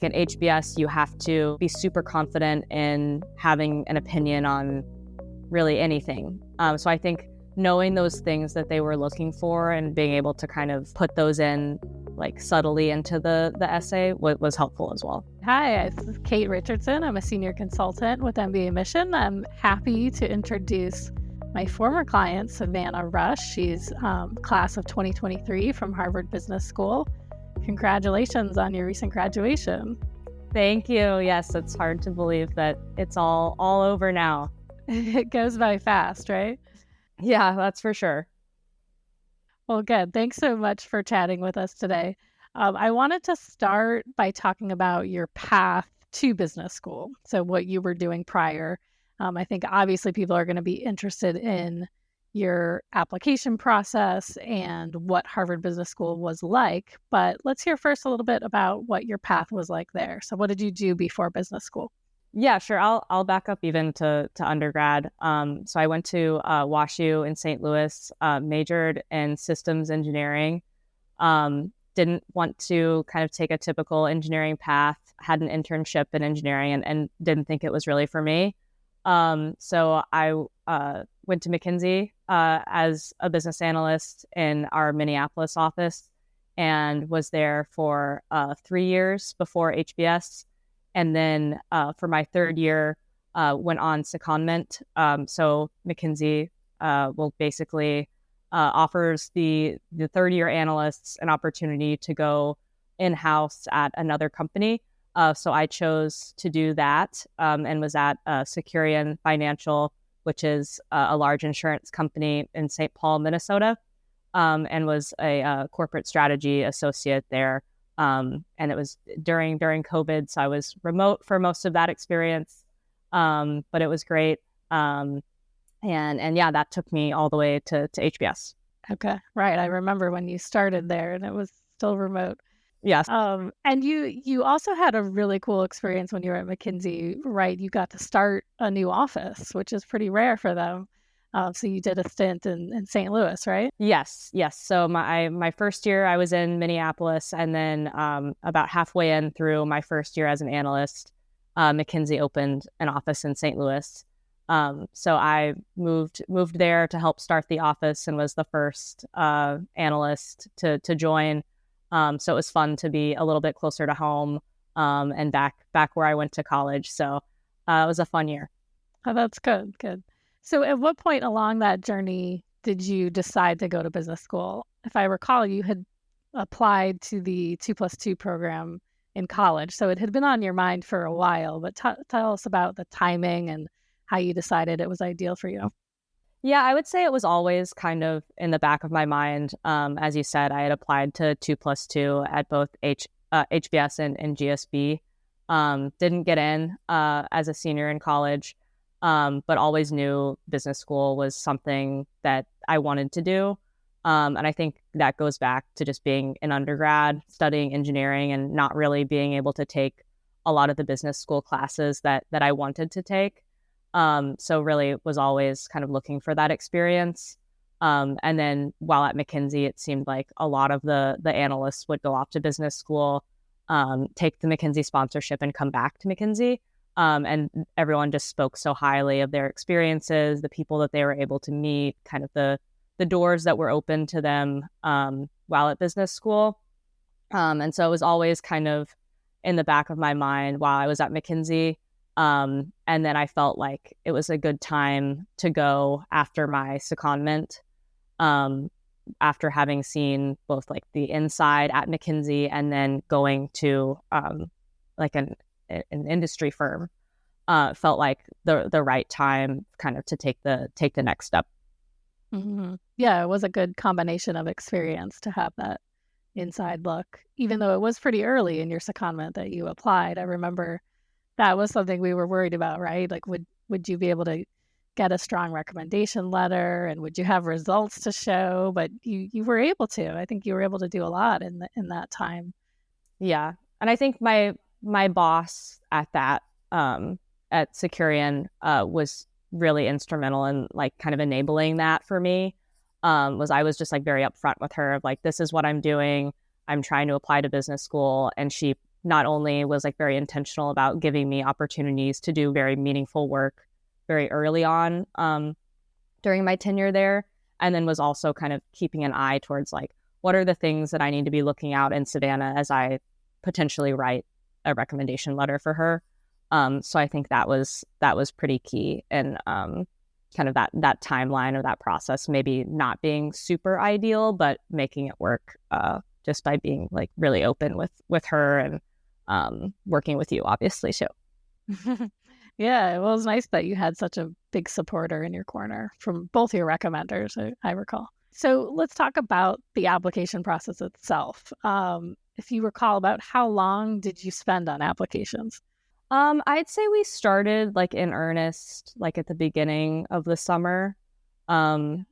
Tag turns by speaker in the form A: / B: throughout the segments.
A: At HBS, you have to be super confident in having an opinion on really anything. So I think knowing those things that they were looking for and being able to kind of put those in like subtly into the essay was helpful as well.
B: Hi, this is Kate Richardson. I'm a senior consultant with mbaMission. I'm happy to introduce my former client, Savannah Rush. She's class of 2023 from Harvard Business School. Congratulations on your recent graduation.
A: Thank you. Yes, it's hard to believe that it's all over now.
B: It goes by fast, right?
A: Yeah, that's for sure.
B: Well, good. Thanks so much for chatting with us today. I wanted to start by talking about your path to business school. So what you were doing prior. I think obviously people are going to be interested in your application process and what Harvard Business School was like. But let's hear first a little bit about what your path was like there. So what did you do before business school?
A: Yeah, sure. I'll back up even to undergrad. So I went to WashU in St. Louis, majored in systems engineering. Didn't want to kind of take a typical engineering path. Had an internship in engineering and didn't think it was really for me. So I went to McKinsey as a business analyst in our Minneapolis office and was there for 3 years before HBS. And then for my third year, went on secondment. So McKinsey will basically offers the third year analysts an opportunity to go in-house at another company. So I chose to do that and was at Securian Financial, which is a large insurance company in St. Paul, Minnesota, and was a corporate strategy associate there. And it was during COVID, so I was remote for most of that experience, but it was great. And yeah, that took me all the way to HBS.
B: Okay, right. I remember when you started there and it was still remote.
A: Yes.
B: And you also had a really cool experience when you were at McKinsey, right? You got to start a new office, which is pretty rare for them. So you did a stint in St. Louis, right?
A: Yes. So my first year I was in Minneapolis, and then about halfway in through my first year as an analyst, McKinsey opened an office in St. Louis. So I moved there to help start the office and was the first analyst to join. So it was fun to be a little bit closer to home and back where I went to college. So it was a fun year.
B: Oh, that's good. Good. So at what point along that journey did you decide to go to business school? If I recall, you had applied to the 2+2 program in college. So it had been on your mind for a while, but tell us about the timing and how you decided it was ideal for you.
A: Yeah, I would say it was always kind of in the back of my mind. As you said, I had applied to 2+2 at both HBS and GSB. Didn't get in as a senior in college, but always knew business school was something that I wanted to do. And I think that goes back to just being an undergrad, studying engineering, and not really being able to take a lot of the business school classes that I wanted to take. So really was always kind of looking for that experience. And then while at McKinsey, it seemed like a lot of the analysts would go off to business school, take the McKinsey sponsorship and come back to McKinsey. And everyone just spoke so highly of their experiences, the people that they were able to meet, kind of the doors that were open to them while at business school. And so it was always kind of in the back of my mind while I was at McKinsey. And then I felt like it was a good time to go after my secondment, after having seen both like the inside at McKinsey and then going to like an industry firm. Felt like the right time kind of to take the next step.
B: Mm-hmm. Yeah, it was a good combination of experience to have that inside look, even though it was pretty early in your secondment that you applied. I remember that was something we were worried about, right? Like, would you be able to get a strong recommendation letter, and would you have results to show? But you were able to. I think you were able to do a lot in that time.
A: Yeah, and I think my boss at that at Securian was really instrumental in like kind of enabling that for me. I was just like very upfront with her of like, this is what I'm doing. I'm trying to apply to business school, and she not only was like very intentional about giving me opportunities to do very meaningful work very early on during my tenure there, and then was also kind of keeping an eye towards like, what are the things that I need to be looking out in Savannah as I potentially write a recommendation letter for her. So I think that was pretty key, and kind of that timeline or that process maybe not being super ideal, but making it work just by being like really open with her and working with you, obviously, too.
B: Yeah, well, it was nice that you had such a big supporter in your corner from both your recommenders, I recall. So let's talk about the application process itself. If you recall, about how long did you spend on applications?
A: I'd say we started like in earnest, like at the beginning of the summer. So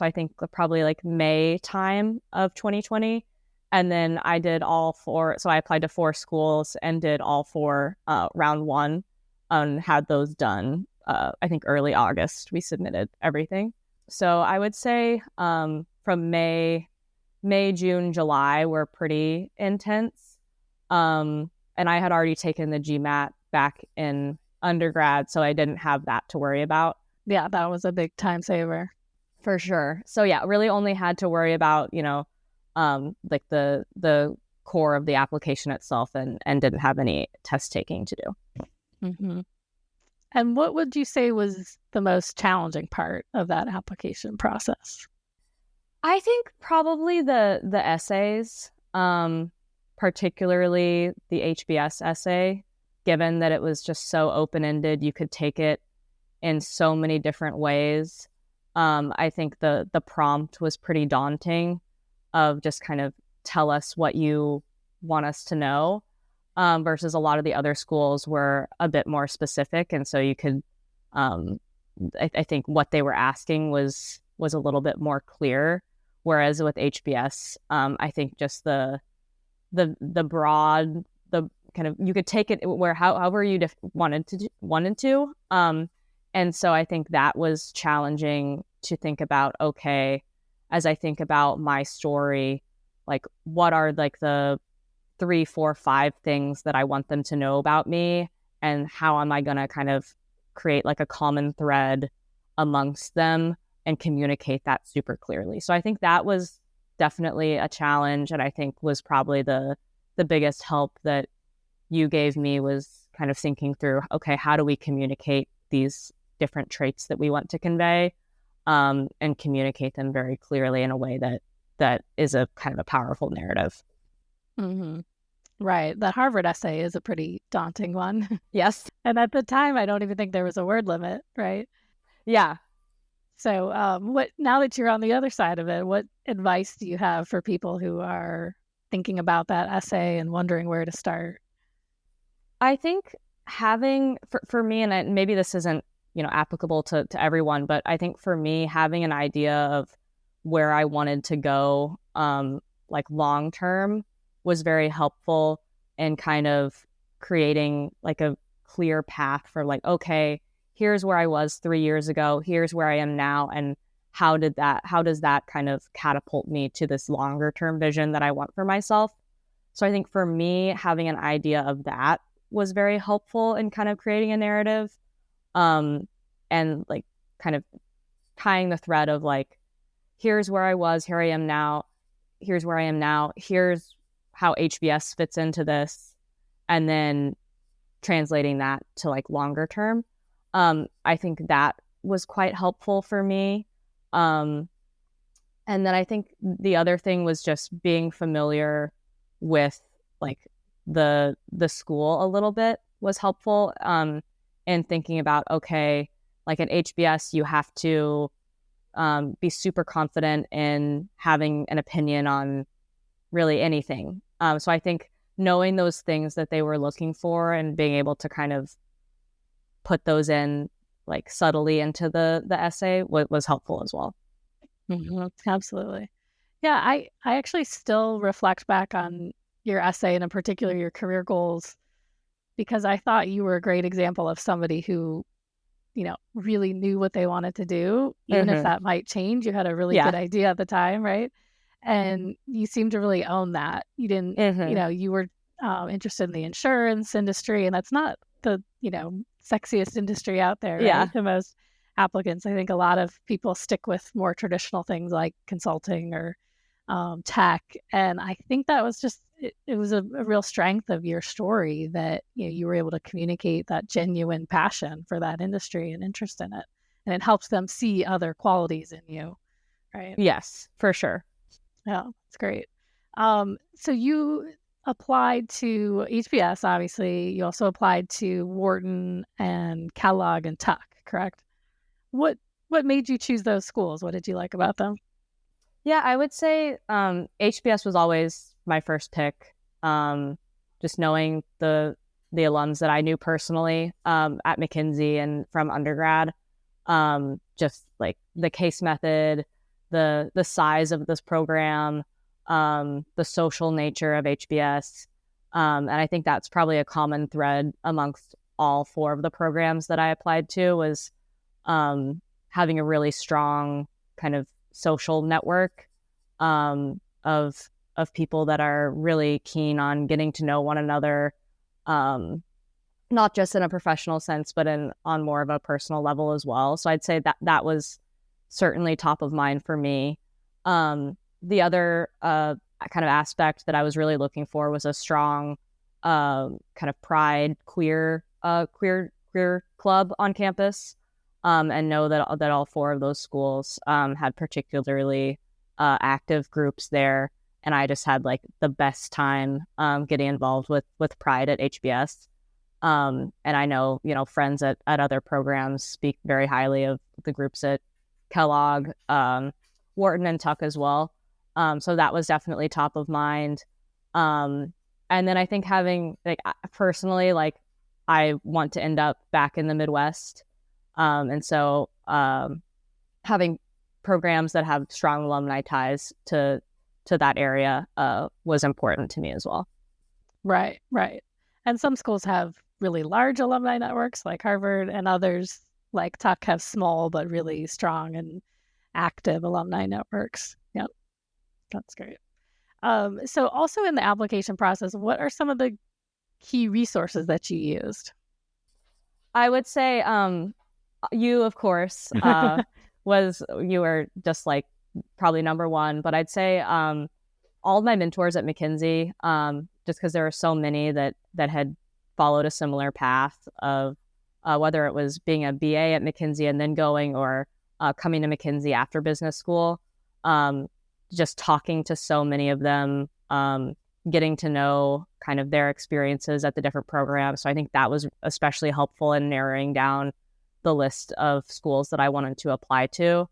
A: I think probably like May time of 2020. And then I did all four. So I applied to 4 schools and did all 4 round 1 and had those done. I think early August, we submitted everything. So I would say from May, June, July were pretty intense. And I had already taken the GMAT back in undergrad, so I didn't have that to worry about.
B: Yeah, that was a big time saver.
A: For sure. So yeah, really only had to worry about, like the core of the application itself, and didn't have any test taking to do.
B: Mm-hmm. And what would you say was the most challenging part of that application process?
A: I think probably the essays, particularly the HBS essay, given that it was just so open-ended, you could take it in so many different ways. I think the prompt was pretty daunting, of just kind of tell us what you want us to know, versus a lot of the other schools were a bit more specific. And so you could, I think what they were asking was a little bit more clear. Whereas with HBS, I think just the broad, the kind of, you could take it where however you wanted to. And so I think that was challenging to think about, okay, as I think about my story, like what are like the 3, 4, 5 things that I want them to know about me, and how am I going to kind of create like a common thread amongst them and communicate that super clearly. So I think that was definitely a challenge, and I think was probably the biggest help that you gave me, was kind of thinking through, okay, how do we communicate these different traits that we want to convey, and communicate them very clearly in a way that is a kind of a powerful narrative.
B: Mm-hmm. Right. The Harvard essay is a pretty daunting one.
A: Yes.
B: And at the time, I don't even think there was a word limit, right?
A: Yeah.
B: So now that you're on the other side of it, what advice do you have for people who are thinking about that essay and wondering where to start?
A: I think having, for me, and maybe this isn't, applicable to everyone, but I think for me, having an idea of where I wanted to go, like long term, was very helpful in kind of creating like a clear path for like, okay, here's where I was 3 years ago, here's where I am now, and how does that kind of catapult me to this longer term vision that I want for myself. So I think for me, having an idea of that was very helpful in kind of creating a narrative, and like kind of tying the thread of like, here's where I was, here I am now, here's where I am now, here's how HBS fits into this, and then translating that to like longer term. I think that was quite helpful for me. And then I think the other thing was just being familiar with like the school a little bit was helpful, and thinking about, okay, like at HBS, you have to be super confident in having an opinion on really anything. So I think knowing those things that they were looking for and being able to kind of put those in like subtly into the essay was helpful as well.
B: Mm-hmm. Absolutely. Yeah, I actually still reflect back on your essay, and in particular your career goals, because I thought you were a great example of somebody who, really knew what they wanted to do, even if that might change. You had a really good idea at the time, right? And you seemed to really own that. You didn't, you were interested in the insurance industry, and that's not the, sexiest industry out there,
A: Yeah.
B: right? To most applicants. I think a lot of people stick with more traditional things like consulting or tech. And I think that was just, it was a real strength of your story that, you were able to communicate that genuine passion for that industry and interest in it. And it helps them see other qualities in you, right?
A: Yes, for sure.
B: Yeah, it's great. So you applied to HBS, obviously. You also applied to Wharton and Kellogg and Tuck, correct? What what made you choose those schools? What did you like about them?
A: Yeah, I would say HBS was always my first pick. Just knowing the alums that I knew personally at McKinsey and from undergrad, just like the case method, the size of this program, the social nature of HBS, and I think that's probably a common thread amongst all four of the programs that I applied to was having a really strong kind of social network of people that are really keen on getting to know one another, not just in a professional sense, but on more of a personal level as well. So I'd say that was certainly top of mind for me. The other kind of aspect that I was really looking for was a strong kind of pride queer club on campus, and know that all four of those schools had particularly active groups there, and I just had like the best time getting involved with Pride at HBS. And I know friends at other programs speak very highly of the groups at Kellogg, Wharton, and Tuck as well. So that was definitely top of mind. And then I think having personally, I want to end up back in the Midwest, and so having programs that have strong alumni ties to that area was important to me as well.
B: Right, right. And some schools have really large alumni networks like Harvard, and others like Tuck have small but really strong and active alumni networks. Yep, that's great. So also in the application process, what are some of the key resources that you used?
A: I would say you, of course, you were just like probably number one, but I'd say all of my mentors at McKinsey, just because there were so many that had followed a similar path of whether it was being a BA at McKinsey and then going, or coming to McKinsey after business school, just talking to so many of them, getting to know kind of their experiences at the different programs. So I think that was especially helpful in narrowing down the list of schools that I wanted to apply to,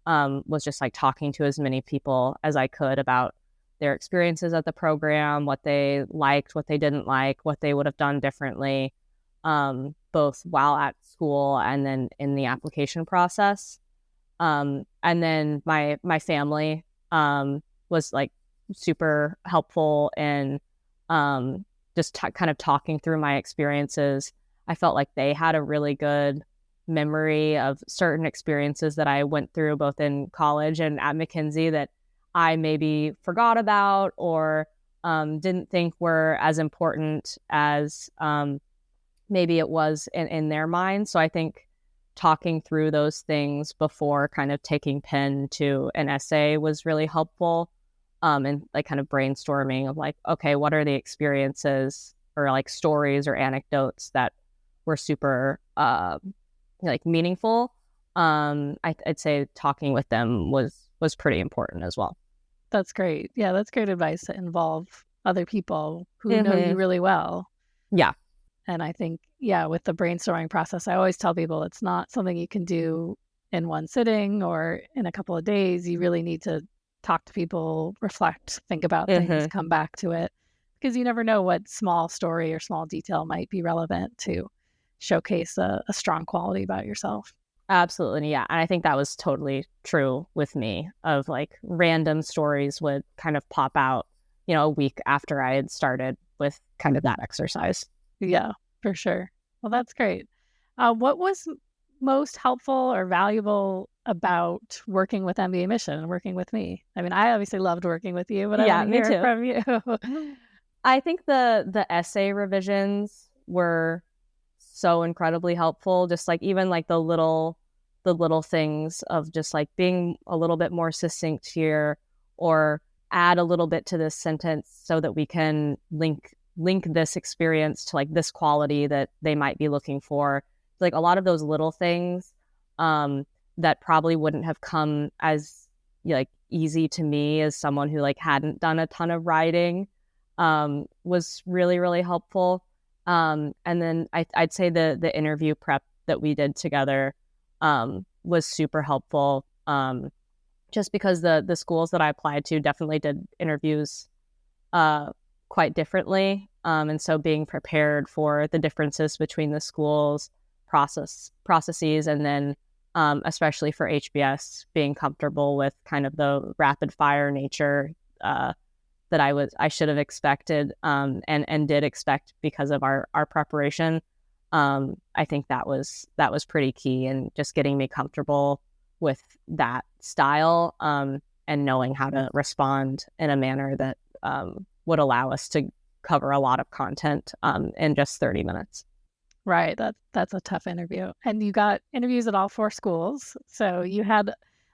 A: was just like talking to as many people as I could about their experiences at the program, what they liked, what they didn't like, what they would have done differently, both while at school and then in the application process. And then my family was like super helpful in just kind of talking through my experiences. I felt like they had a really good memory of certain experiences that I went through both in college and at McKinsey that I maybe forgot about or didn't think were as important as maybe it was in their mind. So I think talking through those things before kind of taking pen to an essay was really helpful, and like kind of brainstorming of like, okay, what are the experiences or like stories or anecdotes that were super like meaningful. I'd say talking with them was pretty important as well.
B: That's great. Yeah, that's great advice to involve other people who know you really well.
A: Yeah.
B: And I think, yeah, with the brainstorming process, I always tell people it's not something you can do in one sitting or in a couple of days. You really need to talk to people, reflect, think about things, come back to it, because you never know what small story or small detail might be relevant to showcase a strong quality about yourself.
A: Absolutely. Yeah. And I think that was totally true with me, of like random stories would kind of pop out, a week after I had started with kind of that exercise.
B: Yeah, for sure. Well, that's great. What was most helpful or valuable about working with mbaMission and working with me? I mean, I obviously loved working with you, but I want to hear it from you.
A: I think the essay revisions were so incredibly helpful. Just like even like the little things of just like being a little bit more succinct here, or add a little bit to this sentence so that we can link this experience to like this quality that they might be looking for. Like a lot of those little things that probably wouldn't have come as like easy to me as someone who like hadn't done a ton of writing was really, really helpful. And then I'd say the interview prep that we did together was super helpful. Just because the schools that I applied to definitely did interviews quite differently. And so being prepared for the differences between the schools processes, and then especially for HBS, being comfortable with kind of the rapid fire nature that I should have expected and did expect because of our preparation. I think that was pretty key in just getting me comfortable with that style and knowing how to respond in a manner that would allow us to cover a lot of content in just 30 minutes.
B: Right. That's a tough interview. And you got interviews at all 4 schools. So you had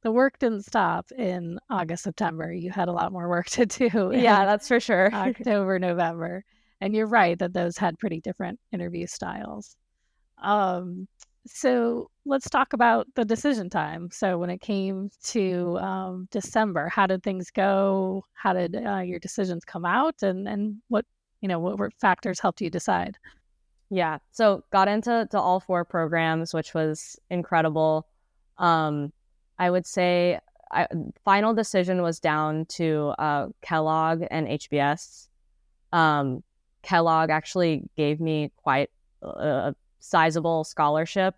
B: the work didn't stop in August, September. You had a lot more work to do.
A: Yeah, that's for sure.
B: October, November. And you're right that those had pretty different interview styles. So let's talk about the decision time. So when it came to December, how did things go? How did your decisions come out? And what factors helped you decide?
A: Yeah, so got into all 4 programs, which was incredible. I would say final decision was down to Kellogg and HBS. Kellogg actually gave me quite a sizable scholarship,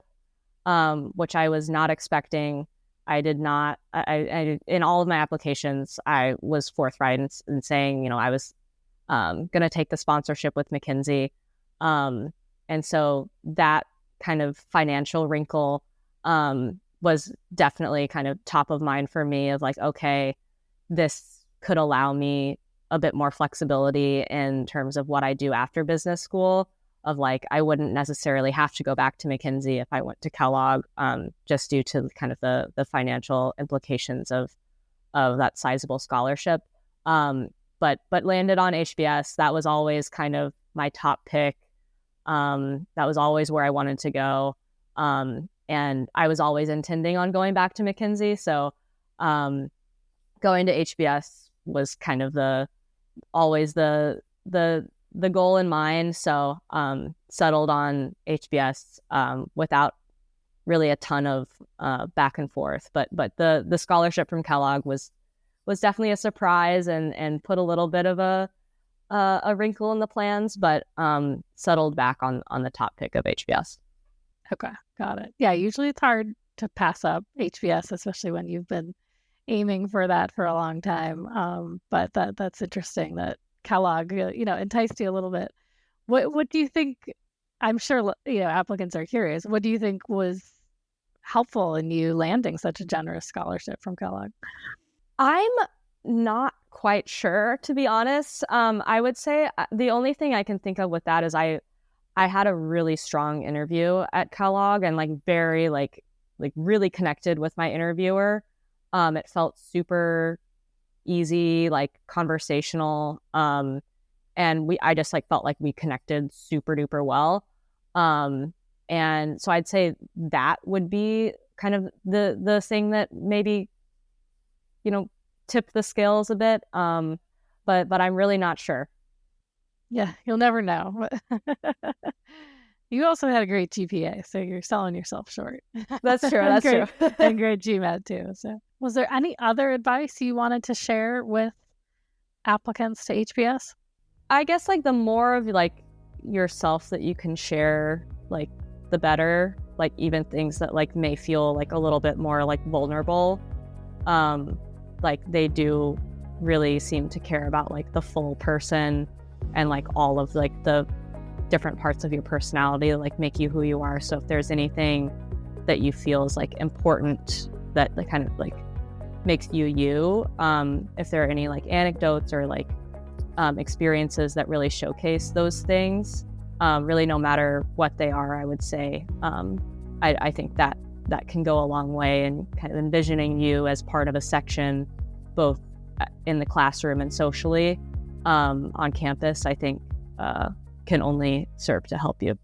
A: which I was not expecting. I did not. I in all of my applications, I was forthright in saying, I was going to take the sponsorship with McKinsey. And so that kind of financial wrinkle was definitely kind of top of mind for me of like, okay, this could allow me a bit more flexibility in terms of what I do after business school, of like, I wouldn't necessarily have to go back to McKinsey if I went to Kellogg, just due to kind of the financial implications of that sizable scholarship. But landed on HBS. That was always kind of my top pick. That was always where I wanted to go. And I was always intending on going back to McKinsey. So going to HBS was kind of always the goal in mind. So settled on HBS without really a ton of back and forth. But the scholarship from Kellogg was definitely a surprise and put a little bit of a wrinkle in the plans, but settled back on the top pick of HBS.
B: Okay, got it. Yeah, usually it's hard to pass up HBS, especially when you've been aiming for that for a long time. But that's interesting that Kellogg, enticed you a little bit. What do you think? I'm sure applicants are curious. What do you think was helpful in you landing such a generous scholarship from Kellogg?
A: I'm not quite sure, to be honest. I would say the only thing I can think of with that is I had a really strong interview at Kellogg and very really connected with my interviewer. It felt super easy, conversational. And I just felt like we connected super duper well. And so I'd say that would be kind of the thing that maybe, tip the scales a bit. But I'm really not sure.
B: Yeah, you'll never know. You also had a great GPA, so you're selling yourself short.
A: That's true. That's true.
B: And great GMAT too. So, was there any other advice you wanted to share with applicants to HBS?
A: I guess the more of yourself that you can share, the better. Even things that may feel a little bit more vulnerable. They do really seem to care about the full person and all of the different parts of your personality that make you who you are. So if there's anything that you feel is important that kind of makes you, if there are any anecdotes or experiences that really showcase those things, really no matter what they are, I would say. I think that can go a long way in kind of envisioning you as part of a section, both in the classroom and socially on campus, I think can only serve to help you.